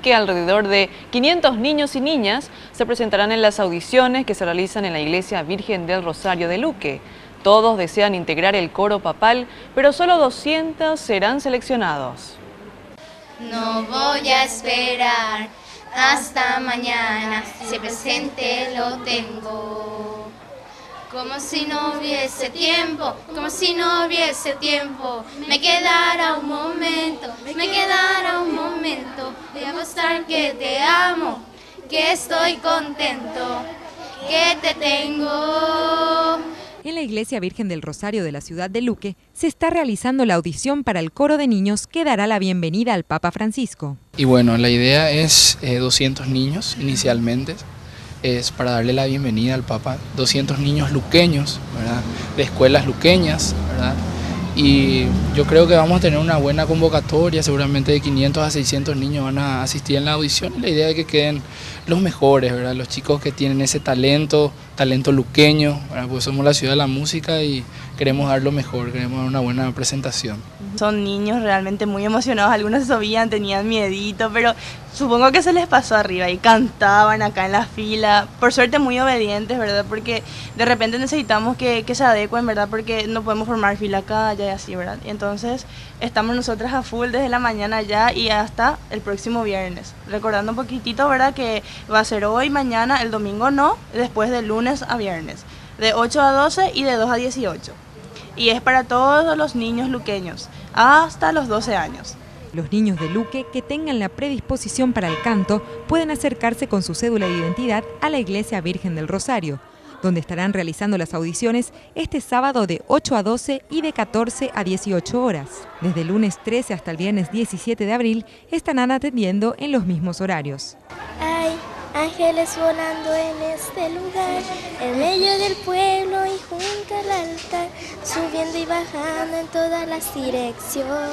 que alrededor de 500 niños y niñas se presentarán en las audiciones que se realizan en la Iglesia Virgen del Rosario de Luque. Todos desean integrar el coro papal, pero solo 200 serán seleccionados. No voy a esperar hasta mañana, si presente lo tengo. Como si no hubiese tiempo, como si no hubiese tiempo. Me quedara un momento, de demostrar que te amo, que estoy contento, que te tengo. En la Iglesia Virgen del Rosario de la ciudad de Luque se está realizando la audición para el coro de niños que dará la bienvenida al Papa Francisco. Y bueno, la idea es 200 niños inicialmente, es para darle la bienvenida al Papa, 200 niños luqueños, ¿verdad? De escuelas luqueñas, ¿verdad? Y yo creo que vamos a tener una buena convocatoria, seguramente de 500 a 600 niños van a asistir en la audición. Y la idea es que queden los mejores, ¿verdad? Los chicos que tienen ese talento luqueño, ¿verdad? Pues somos la ciudad de la música y queremos dar lo mejor, queremos dar una buena presentación. Son niños realmente muy emocionados, algunos se subían, tenían miedito, pero supongo que se les pasó arriba y cantaban acá en la fila, por suerte muy obedientes, ¿verdad? Porque de repente necesitamos que se adecuen, ¿verdad? Porque no podemos formar fila acá, allá y así, ¿verdad? Y entonces estamos nosotras a full desde la mañana ya y hasta el próximo viernes, recordando un poquitito, ¿verdad? Que va a ser hoy, mañana, el domingo no, después de lunes a viernes, de 8 a 12 y de 2 a 18. Y es para todos los niños luqueños, hasta los 12 años. Los niños de Luque que tengan la predisposición para el canto pueden acercarse con su cédula de identidad a la Iglesia Virgen del Rosario, donde estarán realizando las audiciones este sábado de 8 a 12 y de 14 a 18 horas. Desde el lunes 13 hasta el viernes 17 de abril estarán atendiendo en los mismos horarios. Hay ángeles volando en este lugar, en medio del pueblo y junto al altar, subiendo y bajando en todas las direcciones.